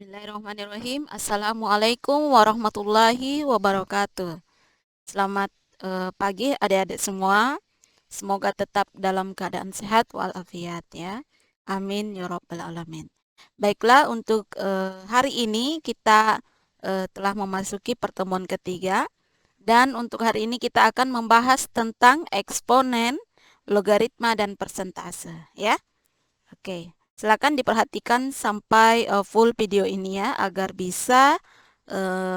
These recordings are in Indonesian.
Bismillahirrahmanirrahim. Assalamualaikum warahmatullahi wabarakatuh. Selamat pagi adik-adik semua. Semoga tetap dalam keadaan sehat walafiat ya. Amin ya rabbal alamin. Baiklah, untuk hari ini kita telah memasuki pertemuan ketiga, dan untuk hari ini kita akan membahas tentang eksponen, logaritma dan persentase ya. Oke, silakan diperhatikan sampai full video ini ya, agar bisa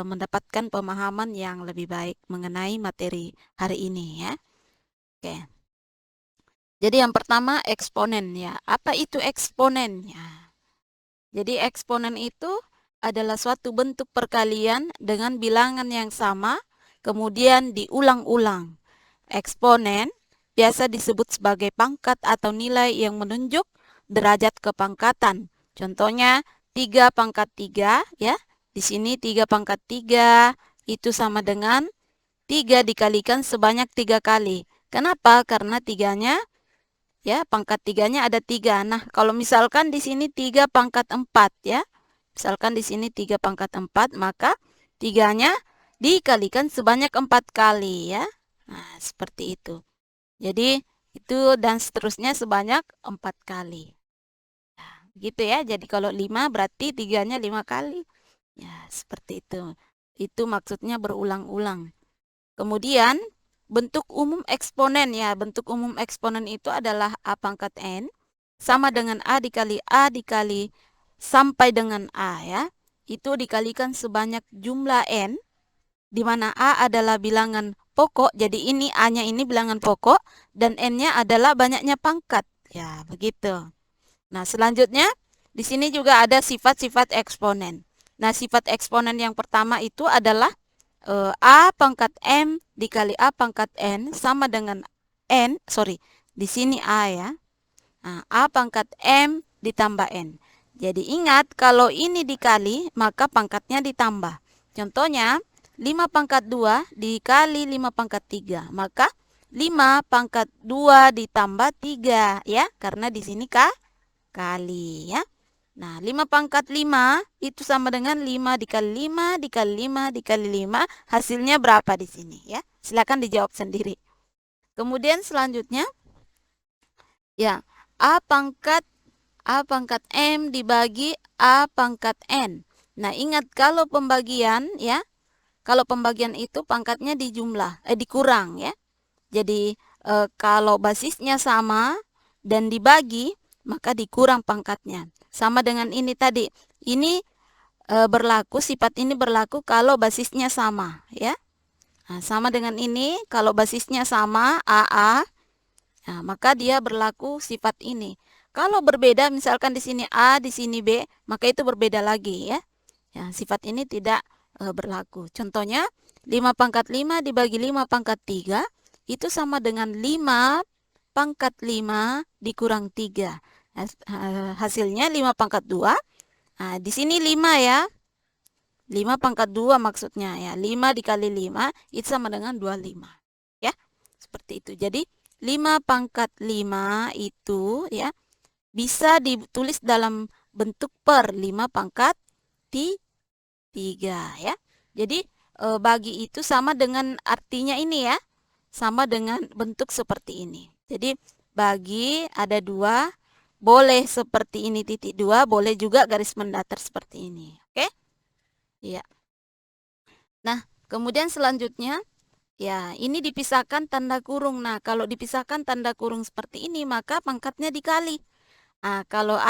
mendapatkan pemahaman yang lebih baik mengenai materi hari ini ya. Oke, jadi yang pertama eksponen ya. Apa itu eksponen ya? Jadi eksponen itu adalah suatu bentuk perkalian dengan bilangan yang sama, kemudian diulang-ulang. Eksponen biasa disebut sebagai pangkat atau nilai yang menunjuk derajat kepangkatan. Contohnya 3 pangkat 3 ya. Di sini 3 pangkat 3 itu sama dengan 3 dikalikan sebanyak 3 kali. Kenapa? Karena tiganya ya, pangkat 3-nya ada 3. Nah, kalau misalkan di sini 3 pangkat 4 ya. Misalkan di sini 3 pangkat 4, maka 3-nya dikalikan sebanyak 4 kali ya. Nah, seperti itu. Jadi itu dan seterusnya sebanyak 4 kali. Nah, gitu ya. Jadi kalau 5 berarti 3-nya 5 kali. Ya, seperti itu. Itu maksudnya berulang-ulang. Kemudian bentuk umum eksponen ya. Bentuk umum eksponen itu adalah A pangkat N sama dengan A dikali sampai dengan A ya. Itu dikalikan sebanyak jumlah N, di mana A adalah bilangan pokok. Jadi ini A-nya ini bilangan pokok dan N-nya adalah banyaknya pangkat. Ya, begitu. Nah, selanjutnya di sini juga ada sifat-sifat eksponen. Nah, sifat eksponen yang pertama itu adalah A pangkat M dikali A pangkat N sama dengan di sini A ya. Nah, A pangkat M ditambah N. Jadi ingat, kalau ini dikali, maka pangkatnya ditambah. Contohnya, 5 pangkat 2 dikali 5 pangkat 3. Maka 5 pangkat 2 ditambah 3 ya, karena di sini kali ya. Nah, 5 pangkat 5 itu sama dengan 5 dikali 5 dikali 5 dikali 5. Hasilnya berapa di sini ya? Silakan dijawab sendiri. Kemudian selanjutnya ya, A pangkat M dibagi A pangkat N. Nah, ingat kalau pembagian ya, kalau pembagian itu pangkatnya dikurang ya. Jadi kalau basisnya sama dan dibagi, maka dikurang pangkatnya. Sama dengan ini tadi. Ini sifat ini berlaku kalau basisnya sama ya. Nah, sama dengan ini, kalau basisnya sama AA, nah, maka dia berlaku sifat ini. Kalau berbeda, misalkan di sini A, di sini B, maka itu berbeda lagi ya. Ya, sifat ini tidak berlaku. Contohnya 5 pangkat 5 dibagi 5 pangkat 3 itu sama dengan 5 pangkat 5 dikurang 3. Hasilnya 5 pangkat 2. Nah, di sini 5 ya. 5 pangkat 2 maksudnya ya. 5 dikali 5 itu sama dengan 25. Ya, seperti itu. Jadi 5 pangkat 5 itu ya bisa ditulis dalam bentuk per 5 pangkat 3 ya. Jadi bagi itu sama dengan artinya ini ya. Sama dengan bentuk seperti ini. Jadi bagi ada 2, boleh seperti ini titik 2, boleh juga garis mendatar seperti ini. Oke? Iya. Nah, kemudian selanjutnya ya, ini dipisahkan tanda kurung. Nah, kalau dipisahkan tanda kurung seperti ini, maka pangkatnya dikali. Nah, kalau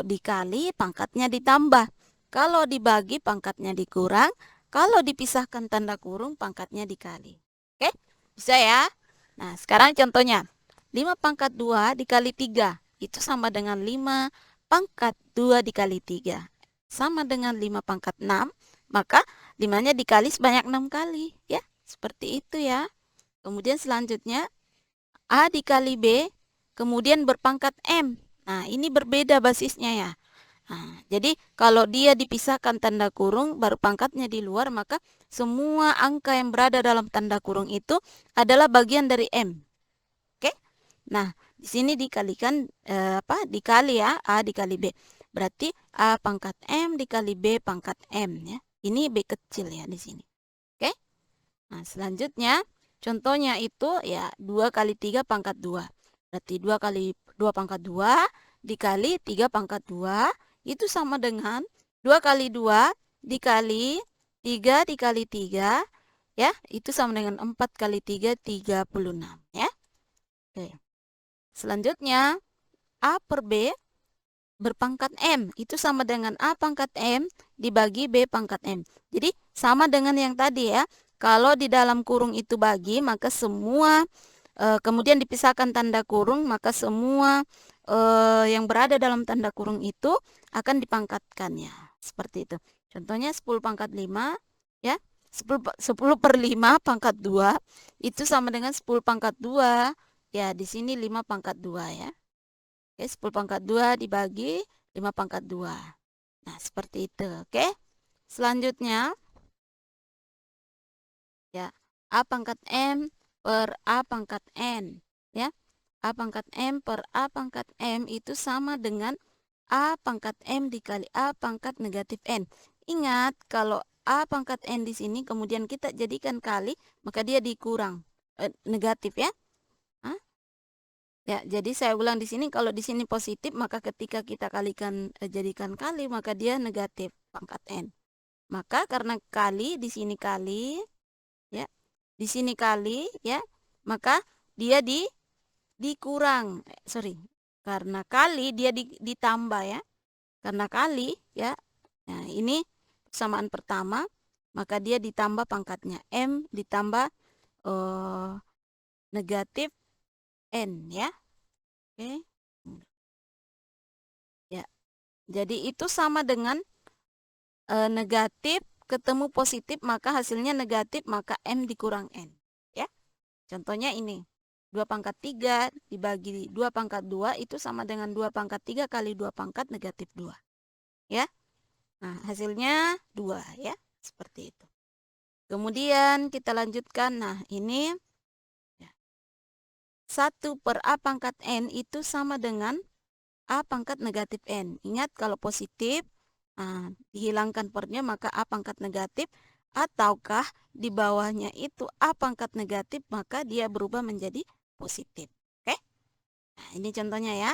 dikali, pangkatnya ditambah. Kalau dibagi, pangkatnya dikurang. Kalau dipisahkan tanda kurung, pangkatnya dikali. Oke? Bisa ya? Nah, sekarang contohnya. 5 pangkat 2 dikali 3. Itu sama dengan 5 pangkat 2 dikali 3. Sama dengan 5 pangkat 6. Maka 5-nya dikali sebanyak 6 kali. Ya, seperti itu ya. Kemudian selanjutnya, A dikali B, kemudian berpangkat M. Nah, ini berbeda basisnya ya. Nah, jadi kalau dia dipisahkan tanda kurung, baru pangkatnya di luar, maka semua angka yang berada dalam tanda kurung itu adalah bagian dari M. Oke? Nah, di sini dikalikan dikali ya, A dikali B. Berarti A pangkat M dikali B pangkat M ya. Ini B kecil ya di sini. Oke? Nah, selanjutnya contohnya itu ya 2 kali 3 pangkat 2. Berarti 2 kali 2 pangkat 2 dikali 3 pangkat 2 itu sama dengan 2 kali 2 dikali 3 dikali 3 ya, itu sama dengan 4 kali 3 36 ya. Oke. Selanjutnya A per B berpangkat M itu sama dengan A pangkat M dibagi B pangkat M. Jadi sama dengan yang tadi ya. Kalau di dalam kurung itu bagi, maka semua kemudian dipisahkan tanda kurung, maka semua yang berada dalam tanda kurung itu akan dipangkatkannya. Seperti itu. Contohnya 10 pangkat 5 ya. 10 per 5 pangkat 2 itu sama dengan 10 pangkat 2. Ya, di sini 5 pangkat 2 ya. Oke, 10 pangkat 2 dibagi 5 pangkat 2. Nah, seperti itu. Oke. Selanjutnya, ya, A pangkat M per A pangkat N. Ya, A pangkat M per A pangkat M itu sama dengan A pangkat M dikali A pangkat negatif N. Ingat, kalau A pangkat N di sini kemudian kita jadikan kali, maka dia dikurang. Negatif ya. Hah? Ya, jadi saya ulang di sini, kalau di sini positif, maka ketika kita kalikan jadikan kali, maka dia negatif pangkat N. Maka karena kali di sini kali, ya, di sini kali, ya, maka dia dikurang. Karena kali dia ditambah ya. Karena kali, ya. Nah, ini persamaan pertama, maka dia ditambah pangkatnya M ditambah negatif N ya. Oke. Ya. Jadi itu sama dengan negatif ketemu positif, maka hasilnya negatif, maka M dikurang N. Ya. Contohnya ini. 2 pangkat 3 dibagi 2 pangkat 2 itu sama dengan 2 pangkat 3 kali 2 pangkat negatif 2. Ya. Nah, hasilnya 2 ya. Seperti itu. Kemudian kita lanjutkan. Nah, ini 1 per A pangkat N itu sama dengan A pangkat negatif N. Ingat, kalau positif, dihilangkan pernya, maka A pangkat negatif, ataukah di bawahnya itu A pangkat negatif, maka dia berubah menjadi positif. Oke? Nah, ini contohnya ya.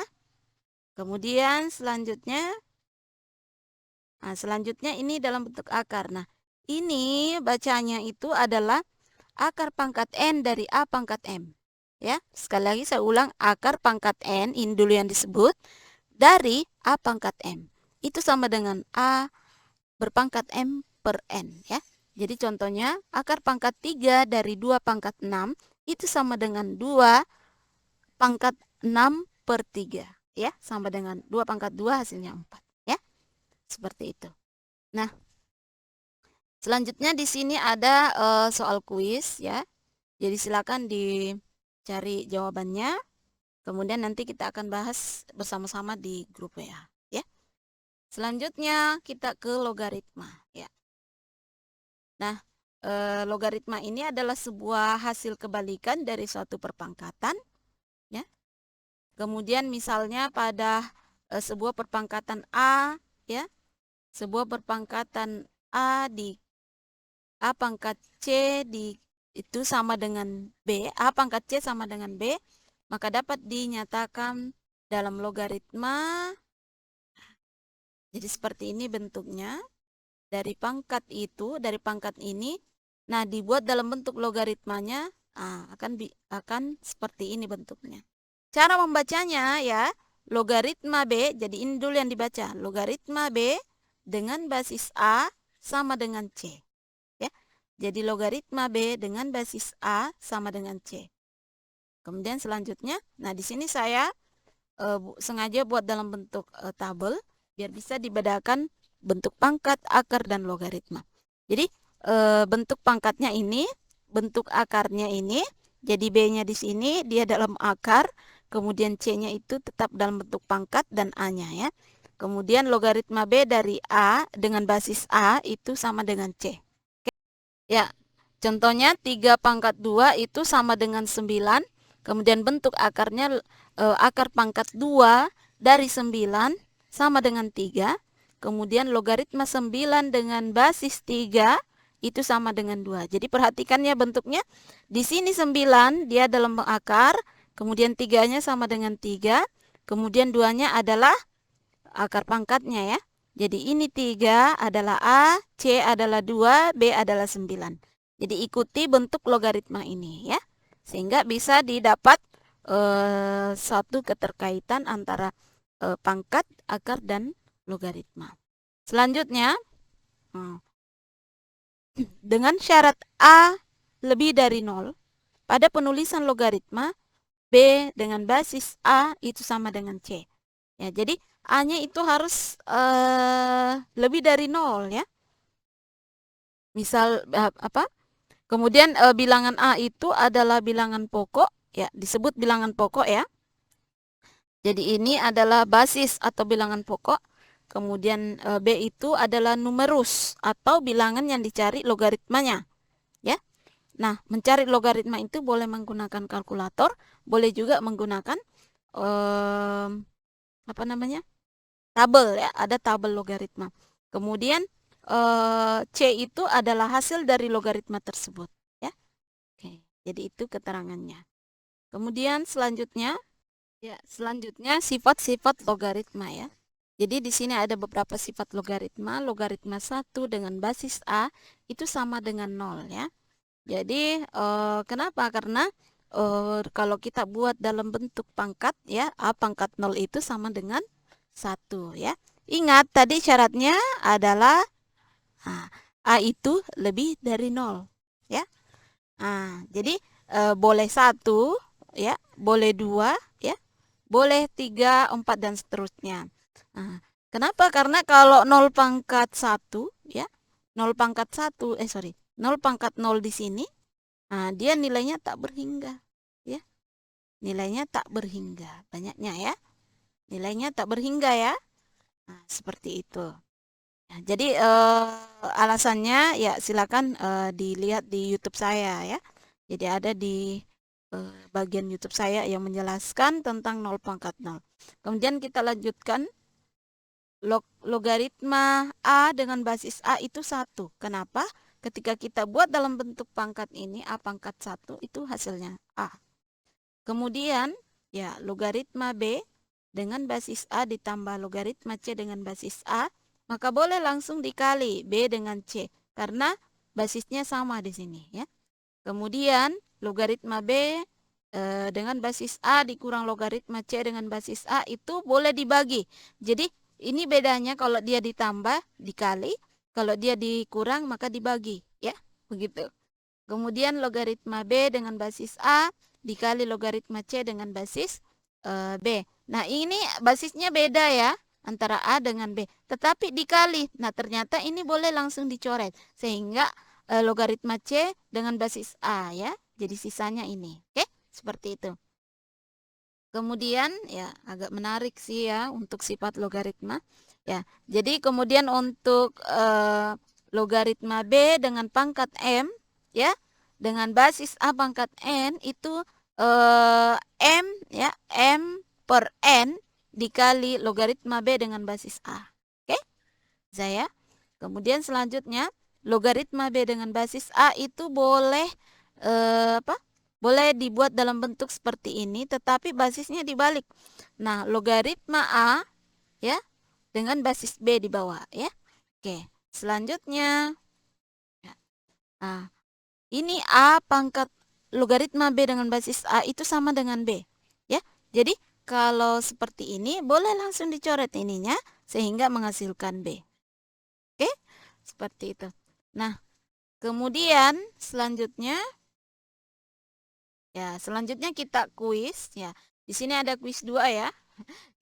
Kemudian selanjutnya ini dalam bentuk akar. Nah, ini bacanya itu adalah akar pangkat N dari A pangkat M. Ya, sekali lagi saya ulang, akar pangkat N, ini dulu yang disebut, dari A pangkat M. Itu sama dengan A berpangkat M per N. Ya. Jadi contohnya, akar pangkat 3 dari 2 pangkat 6, itu sama dengan 2 pangkat 6 per 3. Ya, sama dengan 2 pangkat 2 hasilnya 4. Ya, seperti itu. Nah, selanjutnya di sini ada soal kuis ya. Jadi silakan dicari jawabannya. Kemudian nanti kita akan bahas bersama-sama di grup WA ya. Selanjutnya kita ke logaritma ya. Nah, logaritma ini adalah sebuah hasil kebalikan dari suatu perpangkatan ya. Kemudian misalnya pada sebuah perpangkatan A ya. Sebuah perpangkatan A di A pangkat C itu sama dengan B, A pangkat C sama dengan B, maka dapat dinyatakan dalam logaritma. Jadi seperti ini bentuknya. Dari pangkat ini, nah dibuat dalam bentuk logaritmanya, akan seperti ini bentuknya. Cara membacanya ya, logaritma B, jadi ini dulu yang dibaca, logaritma B dengan basis A sama dengan C. Jadi logaritma B dengan basis A sama dengan C. Kemudian selanjutnya, nah di sini saya sengaja buat dalam bentuk tabel biar bisa dibedakan bentuk pangkat, akar, dan logaritma. Jadi bentuk pangkatnya ini, bentuk akarnya ini, jadi B-nya di sini dia dalam akar, kemudian C-nya itu tetap dalam bentuk pangkat dan A-nya ya. Kemudian logaritma B dari A dengan basis A itu sama dengan C. Ya, contohnya 3 pangkat 2 itu sama dengan 9. Kemudian bentuk akarnya akar pangkat 2 dari 9 sama dengan 3. Kemudian logaritma 9 dengan basis 3 itu sama dengan 2. Jadi perhatikan ya bentuknya. Di sini 9 dia dalam akar, kemudian 3-nya sama dengan 3, kemudian 2-nya adalah akar pangkatnya ya. Jadi ini 3 adalah A, C adalah 2, B adalah 9. Jadi ikuti bentuk logaritma ini ya. Sehingga bisa didapat satu keterkaitan antara pangkat, akar, dan logaritma. Selanjutnya, dengan syarat A lebih dari 0, pada penulisan logaritma, B dengan basis A itu sama dengan C. Ya, jadi A-nya itu harus lebih dari 0 ya. Misal apa? Kemudian bilangan A itu adalah bilangan pokok ya, disebut bilangan pokok ya. Jadi ini adalah basis atau bilangan pokok. Kemudian B itu adalah numerus atau bilangan yang dicari logaritmanya ya. Nah, mencari logaritma itu boleh menggunakan kalkulator, boleh juga menggunakan apa namanya? Tabel ya, ada tabel logaritma. Kemudian C itu adalah hasil dari logaritma tersebut ya. Oke, jadi itu keterangannya. Kemudian selanjutnya sifat-sifat logaritma ya. Jadi di sini ada beberapa sifat logaritma. Logaritma 1 dengan basis A itu sama dengan 0 ya. Jadi kenapa? Karena kalau kita buat dalam bentuk pangkat ya, A pangkat 0 itu sama dengan 1 ya. Ingat tadi syaratnya adalah A itu lebih dari 0 ya. Jadi boleh 1 ya, boleh 2 ya, boleh 3, 4 dan seterusnya. Kenapa? Karena kalau 0 pangkat 1 ya, 0 pangkat 1 0 pangkat 0 di sini, dia nilainya tak berhingga ya. Nilainya tak berhingga, banyaknya ya. Nilainya tak berhingga ya. Seperti itu. Ya, jadi alasannya ya silakan dilihat di YouTube saya ya. Jadi ada di bagian YouTube saya yang menjelaskan tentang 0 pangkat 0. Kemudian kita lanjutkan. Logaritma A dengan basis A itu 1. Kenapa? Ketika kita buat dalam bentuk pangkat ini, A pangkat 1 itu hasilnya A. Kemudian ya logaritma B dengan basis A ditambah logaritma C dengan basis A, maka boleh langsung dikali B dengan C karena basisnya sama di sini ya. Kemudian logaritma B dengan basis A dikurang logaritma C dengan basis A itu boleh dibagi. Jadi ini bedanya kalau dia ditambah dikali, kalau dia dikurang maka dibagi ya, begitu. Kemudian logaritma B dengan basis A dikali logaritma C dengan basis B. Nah, ini basisnya beda ya antara A dengan B, tetapi dikali. Nah, ternyata ini boleh langsung dicoret sehingga logaritma C dengan basis A ya. Jadi sisanya ini. Oke, seperti itu. Kemudian ya agak menarik sih ya untuk sifat logaritma. Ya, jadi kemudian untuk logaritma B dengan pangkat M ya, dengan basis A pangkat N itu M ya, M per N dikali logaritma B dengan basis A. Oke? Saya. Kemudian selanjutnya logaritma B dengan basis A itu boleh apa? Boleh dibuat dalam bentuk seperti ini, tetapi basisnya dibalik. Nah, logaritma A ya dengan basis B di bawah ya. Oke, selanjutnya ya. Nah, ini A pangkat logaritma B dengan basis A itu sama dengan B ya. Jadi kalau seperti ini boleh langsung dicoret ininya sehingga menghasilkan B. Oke, seperti itu. Nah, kemudian selanjutnya kita kuis ya. Di sini ada kuis 2 ya.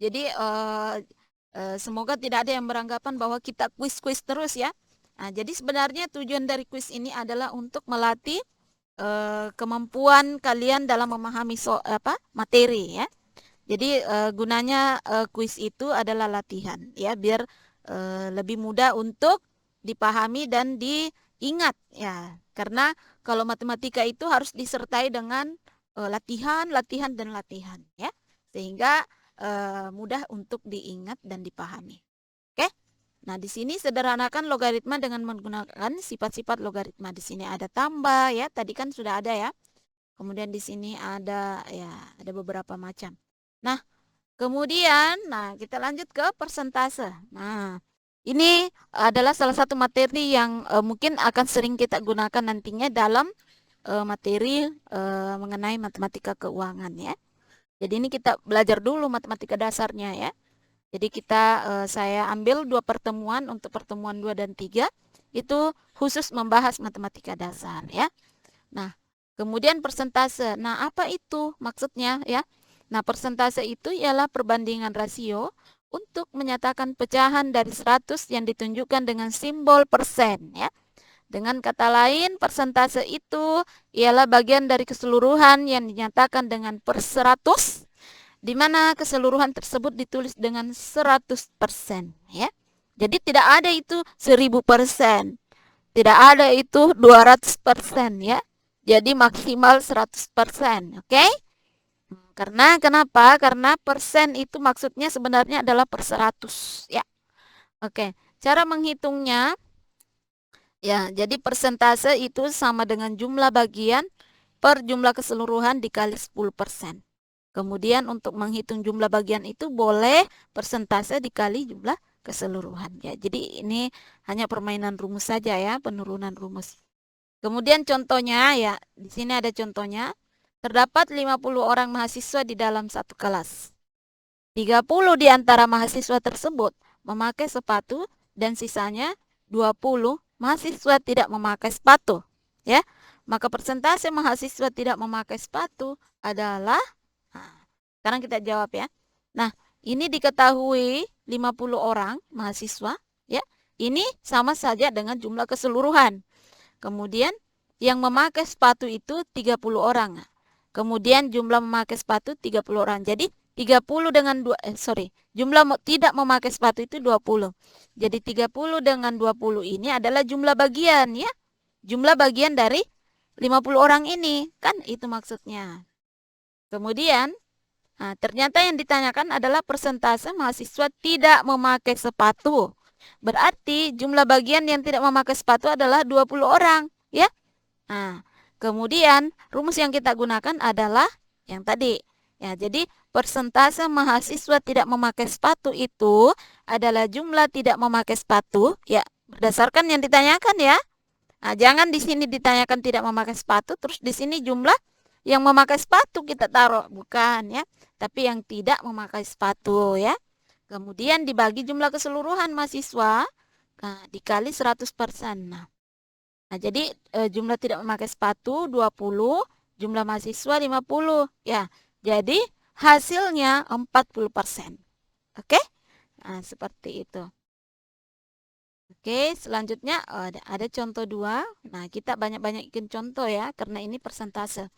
Jadi semoga tidak ada yang beranggapan bahwa kita kuis-kuis terus ya. Nah, jadi sebenarnya tujuan dari kuis ini adalah untuk melatih kemampuan kalian dalam memahami materi ya. Jadi gunanya kuis itu adalah latihan ya, biar lebih mudah untuk dipahami dan diingat ya. Karena kalau matematika itu harus disertai dengan latihan, latihan dan latihan ya. Sehingga mudah untuk diingat dan dipahami. Oke? Nah, di sini sederhanakan logaritma dengan menggunakan sifat-sifat logaritma. Di sini ada tambah ya, tadi kan sudah ada ya. Kemudian di sini ada ya, ada beberapa macam. Nah, kemudian kita lanjut ke persentase. Nah, ini adalah salah satu materi yang mungkin akan sering kita gunakan nantinya dalam materi mengenai matematika keuangan ya. Jadi ini kita belajar dulu matematika dasarnya ya. Jadi saya ambil 2 pertemuan untuk pertemuan 2 dan 3 itu khusus membahas matematika dasar ya. Nah, kemudian persentase. Nah, apa itu maksudnya ya? Nah, persentase itu ialah perbandingan rasio untuk menyatakan pecahan dari 100 yang ditunjukkan dengan simbol persen ya. Dengan kata lain, persentase itu ialah bagian dari keseluruhan yang dinyatakan dengan per 100, di mana keseluruhan tersebut ditulis dengan 100% ya. Jadi tidak ada itu 1000%, tidak ada itu 200% ya. Jadi maksimal 100%, oke? Karena kenapa? Karena persen itu maksudnya sebenarnya adalah per 100 ya. Oke, cara menghitungnya ya, jadi persentase itu sama dengan jumlah bagian per jumlah keseluruhan dikali 10%. Kemudian untuk menghitung jumlah bagian itu boleh persentase dikali jumlah keseluruhan ya. Jadi ini hanya permainan rumus saja ya, penurunan rumus. Kemudian contohnya ya, di sini ada contohnya. Terdapat 50 orang mahasiswa di dalam satu kelas. 30 di antara mahasiswa tersebut memakai sepatu dan sisanya 20 mahasiswa tidak memakai sepatu, ya. Maka persentase mahasiswa tidak memakai sepatu adalah sekarang kita jawab ya. Nah, ini diketahui 50 orang mahasiswa, ya. Ini sama saja dengan jumlah keseluruhan. Kemudian yang memakai sepatu itu 30 orang. Kemudian jumlah memakai sepatu 30 orang. Jadi 30 dengan jumlah tidak memakai sepatu itu 20. Jadi 30 dengan 20 ini adalah jumlah bagian ya. Jumlah bagian dari 50 orang ini. Kan itu maksudnya. Kemudian ternyata yang ditanyakan adalah persentase mahasiswa tidak memakai sepatu. Berarti jumlah bagian yang tidak memakai sepatu adalah 20 orang ya. Nah, kemudian rumus yang kita gunakan adalah yang tadi. Ya, jadi persentase mahasiswa tidak memakai sepatu itu adalah jumlah tidak memakai sepatu ya, berdasarkan yang ditanyakan ya. Nah, jangan di sini ditanyakan tidak memakai sepatu terus di sini jumlah yang memakai sepatu kita taruh, bukan ya, tapi yang tidak memakai sepatu ya. Kemudian dibagi jumlah keseluruhan mahasiswa dikali 100%. Nah, jadi jumlah tidak memakai sepatu 20, jumlah mahasiswa 50 ya. Jadi hasilnya 40%. Oke? Nah, seperti itu. Oke, selanjutnya ada contoh 2. Nah, kita banyak-banyak bikin contoh ya karena ini persentase.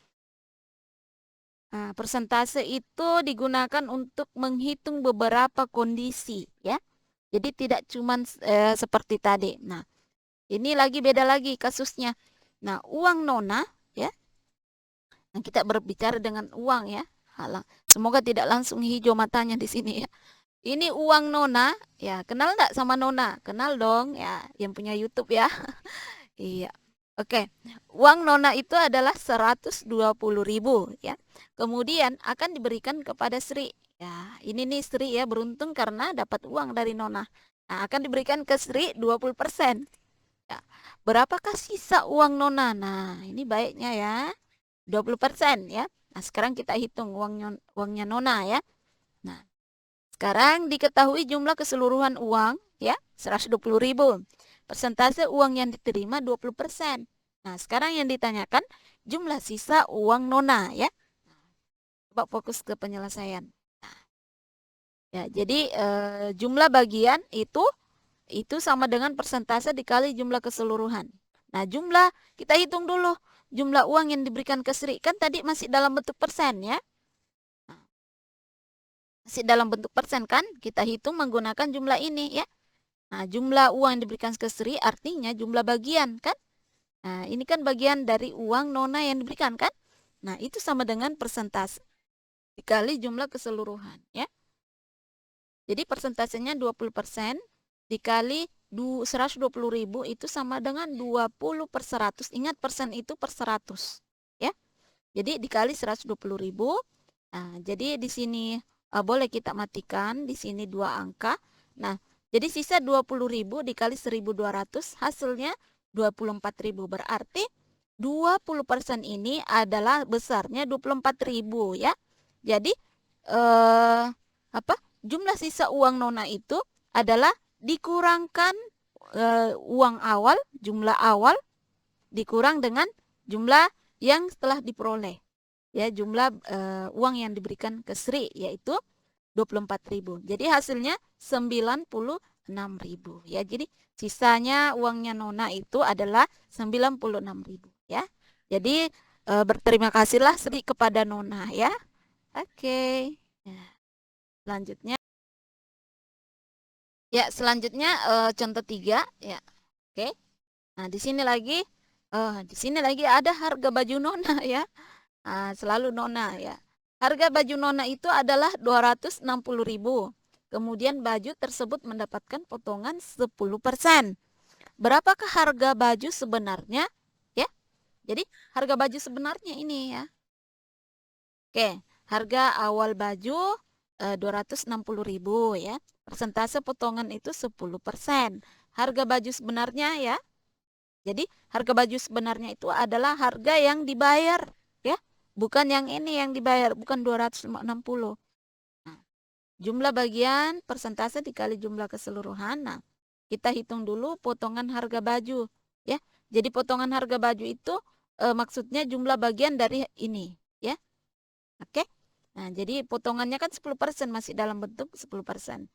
Nah, persentase itu digunakan untuk menghitung beberapa kondisi ya. Jadi tidak cuma seperti tadi. Nah, ini beda lagi kasusnya. Nah, uang nona ya. Nah, kita berbicara dengan uang ya. Semoga tidak langsung hijau matanya di sini ya. Ini uang nona, ya kenal enggak sama nona? Kenal dong ya, yang punya YouTube ya. Iya. Oke. Uang nona itu adalah 120.000 ya. Kemudian akan diberikan kepada Sri. Ya, ini nih Sri ya beruntung karena dapat uang dari nona. Nah, akan diberikan ke Sri 20%. Ya. Berapakah sisa uang nona? Nah, ini baiknya ya. 20% ya. Nah, sekarang kita hitung uangnya nona ya. Nah, sekarang diketahui jumlah keseluruhan uang ya, 120.000. Persentase uang yang diterima 20%. Nah, sekarang yang ditanyakan jumlah sisa uang nona ya. Coba fokus ke penyelesaian. Nah, ya, jadi jumlah bagian itu sama dengan persentase dikali jumlah keseluruhan. Nah, kita hitung dulu jumlah uang yang diberikan ke Sri. Kan tadi masih dalam bentuk persen ya. Nah, masih dalam bentuk persen kan? Kita hitung menggunakan jumlah ini ya. Nah, jumlah uang yang diberikan ke Sri artinya jumlah bagian kan? Nah, ini kan bagian dari uang nona yang diberikan kan? Nah, itu sama dengan persentase dikali jumlah keseluruhan ya. Jadi persentasenya 20% dikali 120.000 itu sama dengan 20/100. Ingat persen itu per 100. Ya. Jadi dikali 120.000. Nah, jadi di sini boleh kita matikan. Di sini 2 angka. Nah, jadi sisa 20.000 dikali 1.200 hasilnya 24.000. Berarti 20% ini adalah besarnya 24.000 ya. Jadi apa? Jumlah sisa uang Nona itu adalah dikurangkan uang awal, jumlah awal dikurang dengan jumlah yang setelah diperoleh. Ya, jumlah uang yang diberikan ke Sri yaitu 24.000. Jadi hasilnya 96.000 ya. Jadi sisanya uangnya Nona itu adalah 96.000 ya. Jadi berterima kasihlah Sri kepada Nona ya. Oke. Nah, selanjutnya ya, selanjutnya contoh 3 ya. Oke. Nah, di sini lagi ada harga baju Nona ya. Nah, selalu Nona ya. Harga baju Nona itu adalah 260.000. Kemudian baju tersebut mendapatkan potongan 10%. Berapakah harga baju sebenarnya? Ya. Jadi harga baju sebenarnya ini ya. Oke, harga awal baju 260.000 ya. Persentase potongan itu 10%. Harga baju sebenarnya ya. Jadi harga baju sebenarnya itu adalah harga yang dibayar ya. Bukan yang ini yang dibayar, bukan 260. Nah, jumlah bagian persentase dikali jumlah keseluruhan. Nah, kita hitung dulu potongan harga baju ya. Jadi potongan harga baju itu maksudnya jumlah bagian dari ini ya. Oke. Nah, jadi potongannya kan 10%, masih dalam bentuk 10%.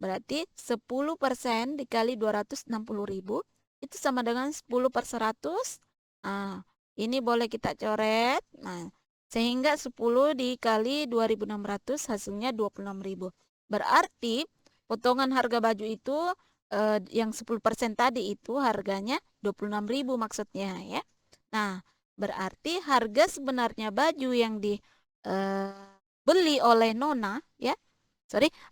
Berarti 10% dikali 260.000 itu sama dengan 10/100. Nah, ini boleh kita coret. Nah, sehingga 10 dikali 2.600 hasilnya 26.000. Berarti potongan harga baju itu yang 10% tadi itu harganya 26.000 maksudnya ya. Nah, berarti harga sebenarnya baju yang dibeli oleh Nona ya.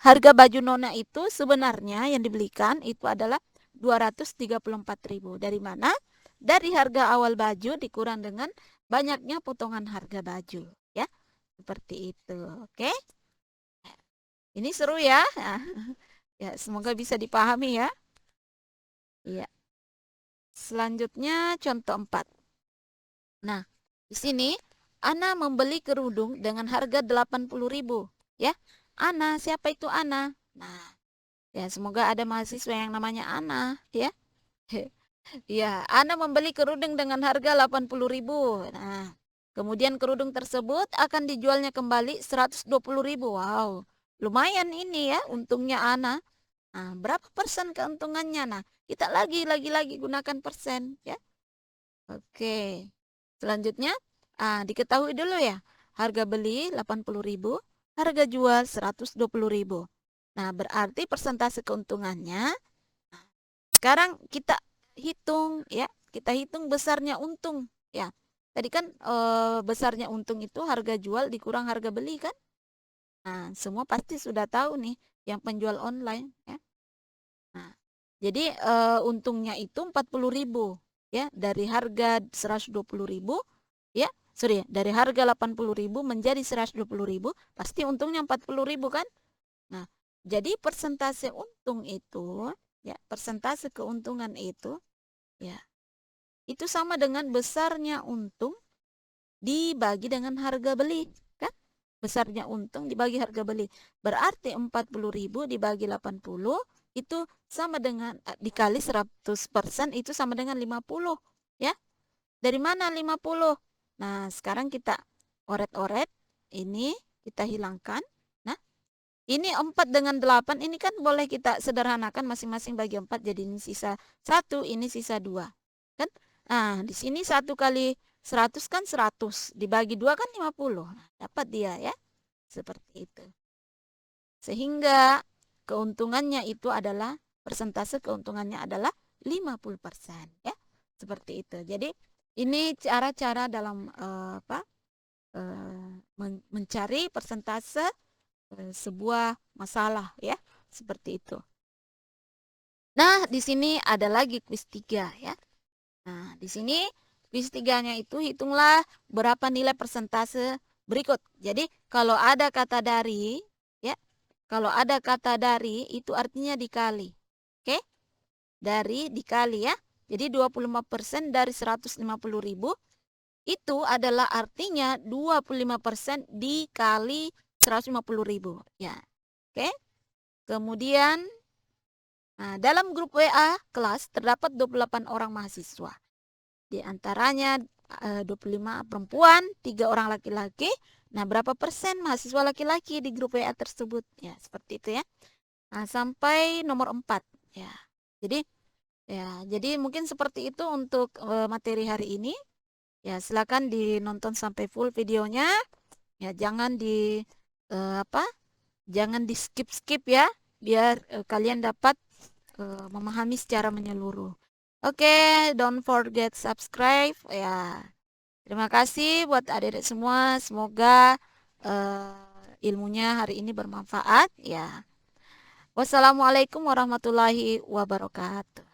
Harga baju Nona itu sebenarnya yang dibelikan itu adalah 234.000. Dari mana? Dari harga awal baju dikurang dengan banyaknya potongan harga baju ya. Seperti itu. Oke? Ini seru ya. Ya, semoga bisa dipahami ya. Iya. Selanjutnya contoh 4. Nah, di sini Ana membeli kerudung dengan harga 80.000 ya. Ana, siapa itu Ana? Nah, ya semoga ada mahasiswa yang namanya Ana ya. Ya, Ana membeli kerudung dengan harga 80.000. Nah, kemudian kerudung tersebut akan dijualnya kembali 120.000. Wow, lumayan ini ya untungnya Ana. Nah, berapa persen keuntungannya? Nah, kita lagi gunakan persen ya. Oke. Selanjutnya, diketahui dulu ya. Harga beli 80.000, harga jual 120.000. Nah, berarti persentase keuntungannya. Sekarang kita hitung ya. Kita hitung besarnya untung ya. Tadi kan besarnya untung itu harga jual dikurang harga beli kan? Nah, semua pasti sudah tahu nih yang penjual online ya. Nah, jadi untungnya itu 40.000 ya, dari harga 120.000 ya. Sorry, dari harga 80.000 menjadi 120.000, pasti untungnya 40.000 kan? Nah, jadi persentase untung itu ya, persentase keuntungan itu ya, itu sama dengan besarnya untung dibagi dengan harga beli kan? Besarnya untung dibagi harga beli. Berarti 40.000 dibagi 80 itu sama dengan dikali 100% itu sama dengan 50 ya. Dari mana 50? Nah, sekarang kita oret-oret ini, kita hilangkan. Nah, ini 4 dengan 8 ini kan boleh kita sederhanakan masing-masing bagi 4 jadi ini sisa 1, ini sisa 2. Kan? Nah, di sini 1 kali 100 kan 100, dibagi 2 kan 50. Nah, dapat dia ya. Seperti itu. Sehingga keuntungannya itu adalah, persentase keuntungannya adalah 50% ya. Seperti itu. Jadi ini cara-cara dalam mencari persentase sebuah masalah ya. seperti itu. Nah, di sini ada lagi kuis 3 ya. Nah, di sini kuis 3-nya itu hitunglah berapa nilai persentase berikut. Jadi, kalau ada kata dari, ya, kalau ada kata dari itu artinya dikali. Oke? Dari dikali ya. Jadi 25% dari 150.000 itu adalah artinya 25% dikali 150.000. Ya. Oke? Kemudian dalam grup WA kelas terdapat 28 orang mahasiswa. Di antaranya 25 perempuan, 3 orang laki-laki. Nah, berapa persen mahasiswa laki-laki di grup WA tersebut? Ya, seperti itu ya. Nah, sampai nomor 4 ya. Jadi mungkin seperti itu untuk materi hari ini. Ya, silakan dinonton sampai full videonya. Ya, jangan apa? Jangan di skip-skip ya, biar kalian dapat memahami secara menyeluruh. Oke, don't forget subscribe ya. Terima kasih buat adik-adik semua. Semoga ilmunya hari ini bermanfaat ya. Wassalamualaikum warahmatullahi wabarakatuh.